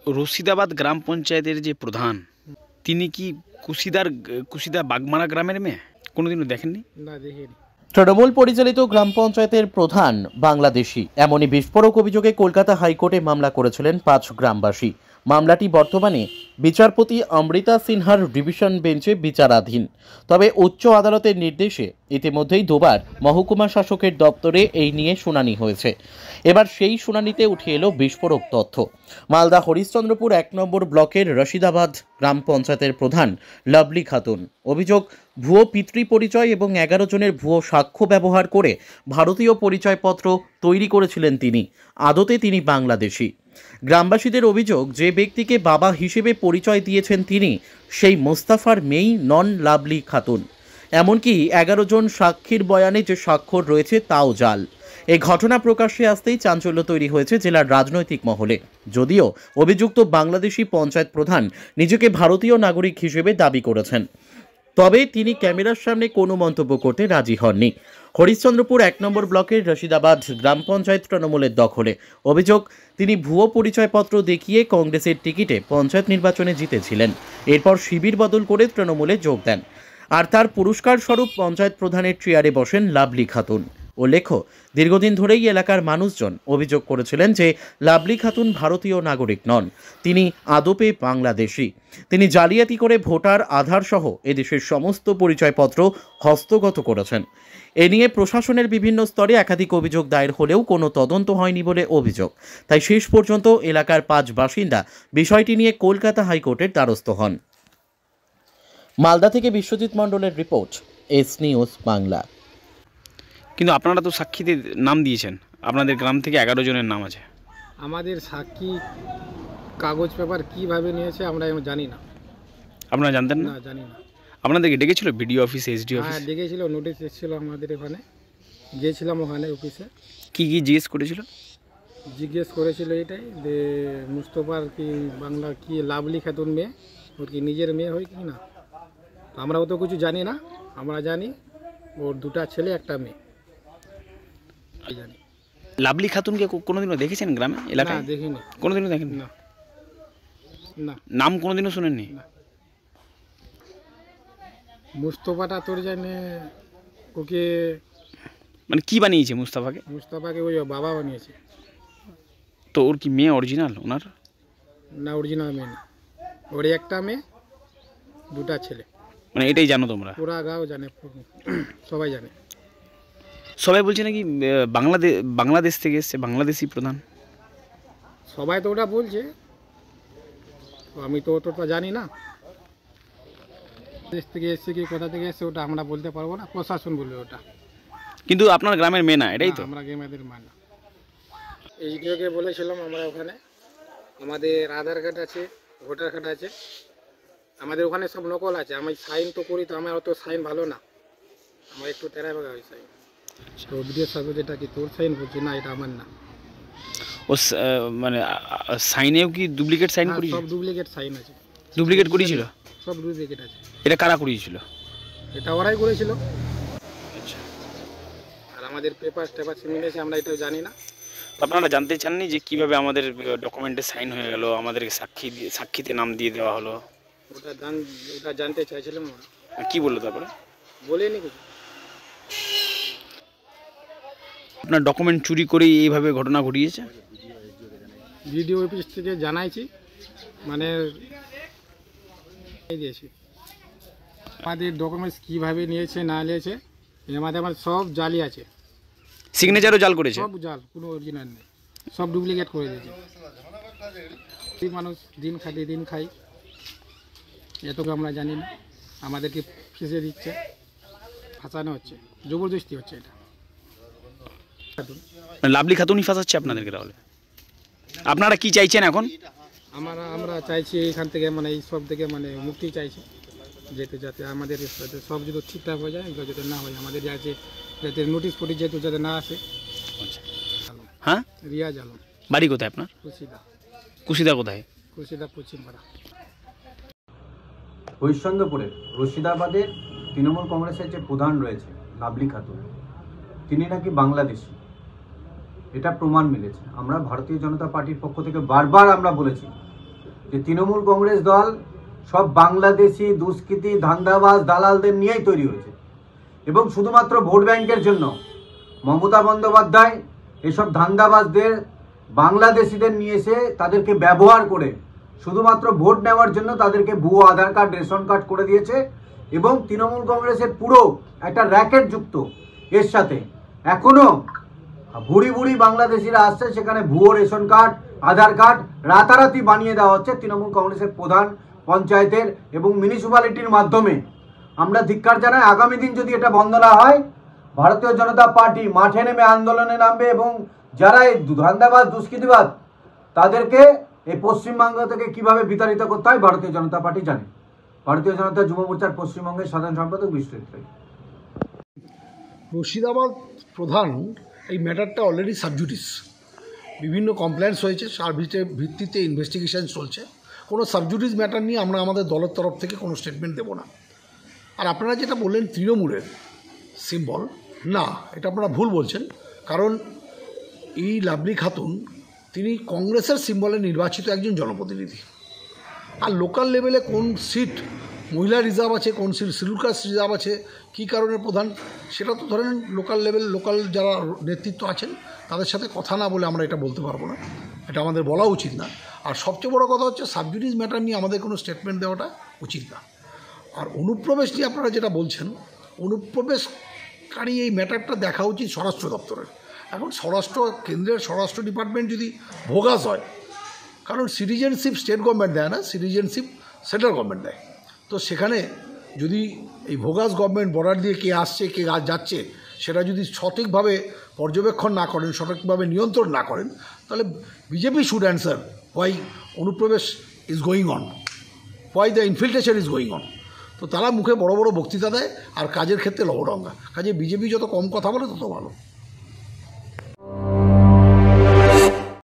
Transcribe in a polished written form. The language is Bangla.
রশিদাবাদ গ্রাম পঞ্চায়েতের যে প্রধান, তিনি কি কুশিদা বাগমারা গ্রামের মেয়ে? কোনোদিনও দেখেননি? না, দেখিনি। তৃণমূল পরিচালিত গ্রাম পঞ্চায়েতের প্রধান বাংলাদেশি, এমনই বিস্ফোরক অভিযোগে কলকাতা হাইকোর্টে মামলা করেছিলেন 5 গ্রামবাসী। মামলাটি বর্তমানে বিচারপতি অমৃতা সিনহার ডিভিশন বেঞ্চে বিচারাধীন। তবে উচ্চ আদালতের নির্দেশে ইতিমধ্যেই দুবার মহকুমা শাসকের দপ্তরে এই নিয়ে শুনানি হয়েছে। এবার সেই শুনানিতে উঠে এলো বিস্ফোরক তথ্য। মালদা হরিশ্চন্দ্রপুর 1 নম্বর ব্লকের রশিদাবাদ গ্রাম পঞ্চায়েতের প্রধান লাভলি খাতুন। অভিযোগ, ভুয়ো পিতৃ পরিচয় এবং 11 জনের ভুয়ো সাক্ষ্য ব্যবহার করে ভারতীয় পরিচয়পত্র তৈরি করেছিলেন তিনি। আদতে তিনি বাংলাদেশি। গ্রামবাসীদের অভিযোগ, যে ব্যক্তিকে বাবা হিসেবে পরিচয় দিয়েছেন তিনি সেই মোস্তাফার মেয়েই নন লাভলি খাতুন। এমনকি 11 জন সাক্ষীর বয়ানে যে স্বাক্ষর রয়েছে তাও জাল। এই ঘটনা প্রকাশ্যে আসতেই চাঞ্চল্য তৈরি হয়েছে জেলার রাজনৈতিক মহলে। যদিও অভিযুক্ত বাংলাদেশি পঞ্চায়েত প্রধান নিজেকে ভারতীয় নাগরিক হিসেবে দাবি করেছেন, তবে তিনি ক্যামেরার সামনে কোনো মন্তব্য করতে রাজি হননি। হরিশ্চন্দ্রপুর 1 নম্বর ব্লকের রশিদাবাদ গ্রাম পঞ্চায়েত তৃণমূলের দখলে। অভিযোগ, তিনি ভুয়ো পরিচয়পত্র দেখিয়ে কংগ্রেসের টিকিটে পঞ্চায়েত নির্বাচনে জিতেছিলেন। এরপর শিবির বদল করে তৃণমূলে যোগ দেন, আর তার পুরস্কার স্বরূপ পঞ্চায়েত প্রধানের চেয়ারে বসেন লাভলি খাতুন। উল্লেখ্য, দীর্ঘদিন ধরেই এলাকার মানুষজন অভিযোগ করেছিলেন যে লাভলি খাতুন ভারতীয় নাগরিক নন, তিনি আদপে বাংলাদেশি। তিনি জালিয়াতি করে ভোটার আধার সহ এদেশের সমস্ত পরিচয়পত্র হস্তগত করেছেন। এ নিয়ে প্রশাসনের বিভিন্ন স্তরে একাধিক অভিযোগ দায়ের হলেও কোনো তদন্ত হয়নি বলে অভিযোগ। তাই শেষ পর্যন্ত এলাকার 5 বাসিন্দা বিষয়টি নিয়ে কলকাতা হাইকোর্টের দ্বারস্থ হন। মালদা থেকে বিশ্বজিৎ মণ্ডলের রিপোর্ট, এস নিউজ বাংলা। কিন্তু আপনারা তো সাক্ষীদের নাম দিয়েছেন, আপনাদের গ্রাম থেকে 11 জনের নাম আছে। আমাদের সাক্ষী কাগজ পেপার কিভাবে নিয়েছে আমরা জানি না। আপনারা জানতেন না? না, জানি না। আপনাদেরকে ডেকেছিল বিডিও অফিস, এসডি অফিস? হ্যাঁ, ডেকেছিল, নোটিশ এসেছিল আমাদের এখানে। গিয়েছিলাম ওখানে অফিসে। কি জিজ্ঞেস করেছিল? জিজ্ঞেস করেছিল এটাই যে মুস্তফার কি বাংলা কি লাভলি খাতুন মেয়ে, ওর কি নিজের মেয়ে হয় কি না। তো আমরাও তো কিছু জানি না। আমরা জানি ওর 2টা ছেলে 1টা মেয়ে জানি। লাভলি খাতুনকে কোনোদিনও দেখেছেন গ্রামে এলাকায়? না, দেখিনি। কোনোদিনও দেখেন না, না। নাম কোনোদিনও শুনেননি? মুস্তফাটা তোর জানে ওকে, মানে কি বানিয়েছে মুস্তাফাকে? মুস্তফাকে ওই বাবা বানিয়েছে। তো ওর কি মেয়ে অরিজিনাল ওনার? না, অরিজিনাল মেয়ে না, ওর 1টা মেয়ে 2টা ছেলে। মানে এটাই জানো তোমরা? পুরা গাঁও জানে, সবাই জানে। সবাই বলছে নাকি বাংলাদেশ থেকে এসছে, বাংলাদেশি প্রধান। সবাই তো ওটা বলছে, তো আমি তো অতটা জানি না। দেশ থেকে এসছে কি কোথা থেকে এসছে ওটা আমরা বলতে পারবো না, প্রশাসন বলবে ওটা। কিন্তু আপনার গ্রামের মেয়ে না, এটাই তো? আমরা গ্রামের মেয়ে না। এইটাকে বলেছিলাম আমরা ওখানে, আমাদের আধার কার্ড আছে, ভোটার কার্ড আছে, আমাদের ওখানে সব নকল আছে। আমি সাইন তো করি, তো আমার অত সাইন ভালো না, আমার একটু টেরা ভাগা হয় সাইন। তো ভিডিও সাহেব যেটা কি তোর সাইন বলছি, না এটা আমার না। ও মানে সাইনেও কি ডুপ্লিকেট সাইন করিয়েছিল? সব ডুপ্লিকেট সাইন আছে। ডুপ্লিকেট করিয়েছিল? সব ডুপ্লিকেট আছে। এটা কারা করিয়েছিল? এটা ওরাই করেছিল। আচ্ছা। আর আমাদের পেপার মিলেছে, আমরা এটাও জানি না। আপনারা জানতে চাননি যে কিভাবে আমাদের ডকুমেন্টে সাইন হয়ে গেল, আমাদেরকে সাক্ষীতে নাম দিয়ে দেওয়া হলো? ওটা জানতে চাইছিলাম আমরা। কি বললো তারপরে? বলেনি কিছু। আপনার ডকুমেন্ট চুরি করে এইভাবে ঘটনা ঘটিয়েছে? ভিডিও অফিস থেকে জানাইছি, মানে দিয়েছি আমাদের ডকুমেন্টস কীভাবে নিয়েছে না নিয়েছে, আমার সব জালি আছে। সিগনেচারও জাল করেছে? সব জাল, কোনো অরিজিনাল নেই, সব ডুপ্লিকেট করে দিয়েছে। মানুষ দিন খাটি দিন খাই, এতটুকু আমরা জানি না। আমাদেরকে ফেঁসে দিচ্ছে, ফাঁসানো হচ্ছে, জবরদস্তি হচ্ছে। এটা লাভলি খাতুনই ফাঁসাচ্ছে আপনাদেরকে? তাহলে আপনারা কি চাইছেন এখন? আমরা চাইছি এখান থেকে, মানে এই সব থেকে মানে মুক্তি চাইছি, যাতে আমাদের সব যদি ঠিকঠাক হয়ে যায়, যাতে না হয় আমাদের যাতে নোটিশ ফটিশ যেহেতু যাতে না আসে। হ্যাঁ, রিয়াজ আলম। বাড়ি কোথায় আপনার? কুশিদা কোথায়? কুশিদা পশ্চিমপাড়া। হরিশ্চন্দ্রপুরে রশিদাবাদের তৃণমূল কংগ্রেসের যে প্রধান রয়েছে লাভলি খাতুন, তিনি নাকি বাংলাদেশি, এটা প্রমাণ মিলেছে। আমরা ভারতীয় জনতা পার্টির পক্ষ থেকে বারবার আমরা বলেছি যে তৃণমূল কংগ্রেস দল সব বাংলাদেশি দুষ্কৃতী ধান্দাবাজ দালালদের নিয়েই তৈরি হয়েছে এবং শুধুমাত্র ভোট ব্যাংকের জন্য মমতা বন্দ্যোপাধ্যায় এসব ধান্দাবাজদের বাংলাদেশিদের নিয়ে এসে তাদেরকে ব্যবহার করে শুধুমাত্র ভোট নেওয়ার জন্য তাদেরকে ভুয়ো আধার কার্ড রেশন কার্ড করে দিয়েছে এবং তৃণমূল কংগ্রেসের পুরো একটা র্যাকেট যুক্ত এর সাথে এখনো বুড়ি বুড়ি বাংলাদেশিরা আসছে, সেখানে ভুয়ো রেশন কার্ড আধার কার্ড রাতারাতি বানিয়ে দেওয়া হচ্ছে তৃণমূল কংগ্রেসের প্রধান পঞ্চায়েতের এবং মিউনিসিপ্যালিটির মাধ্যমে। আমরা ধিক্কার জানাই, আগামী দিন যদি এটা বন্ধ না হয় ভারতীয় জনতা পার্টি মাঠে নেমে আন্দোলনে নামবে এবং যারা এই ধান্দাবাজ দুষ্কৃতিবাদ তাদেরকে এই পশ্চিমবঙ্গ থেকে কিভাবে বিতাড়িত করতে হয় ভারতীয় জনতা পার্টি জানে। ভারতীয় জনতা যুব মোর্চার পশ্চিমবঙ্গের সাধারণ সম্পাদক বিশ্বজিৎ রায়। মুর্শিদাবাদ প্রধান এই ম্যাটারটা অলরেডি সাবজুডিস, বিভিন্ন কমপ্লেন্টস হয়েছে, তার ভিত্তিতে ইনভেস্টিগেশন চলছে। কোনো সাবজুডিস ম্যাটার নিয়ে আমরা আমাদের দলের তরফ থেকে কোনো স্টেটমেন্ট দেব না। আর আপনারা যেটা বললেন তৃণমূলের সিম্বল, না, এটা আপনারা ভুল বলছেন। কারণ এই লাভলি খাতুন তিনি কংগ্রেসের সিম্বলে নির্বাচিত একজন জনপ্রতিনিধি। আর লোকাল লেভেলে কোন সিট মহিলা রিজার্ভ আছে, কোন সিট শিডিউল কাস্ট রিজার্ভ আছে, কী কারণে প্রধান, সেটা তো ধরেন লোকাল লেভেল লোকাল যারা নেতৃত্ব আছেন তাদের সাথে কথা না বলে আমরা এটা বলতে পারবো না, এটা আমাদের বলা উচিত না। আর সবচেয়ে বড় কথা হচ্ছে সাবজুডিস ম্যাটার নিয়ে আমাদের কোনো স্টেটমেন্ট দেওয়াটা উচিত না। আর অনুপ্রবেশ নিয়ে আপনারা যেটা বলছেন, অনুপ্রবেশকারী এই ম্যাটারটা দেখা উচিত স্বরাষ্ট্র দপ্তরের। এখন কেন্দ্রের স্বরাষ্ট্র ডিপার্টমেন্ট যদি ভোগাস হয়, কারণ সিটিজেনশিপ স্টেট গভর্নমেন্ট দেয় না, সিটিজেনশিপ সেন্ট্রাল গভর্নমেন্ট দেয়। তো সেখানে যদি এই ভোগাস গভর্নমেন্ট বর্ডার দিয়ে কে আসছে কে যাচ্ছে সেটা যদি সঠিকভাবে পর্যবেক্ষণ না করেন, সঠিকভাবে নিয়ন্ত্রণ না করেন, তাহলে বিজেপি শুড অ্যান্সার হোয়াই অনুপ্রবেশ is going on, why the infiltration is going on. তো তারা মুখে বড় বড় বক্তৃতা দেয় আর কাজের ক্ষেত্রে লবডঙ্গা। কাজে বিজেপি যত কম কথা বলে তত ভালো।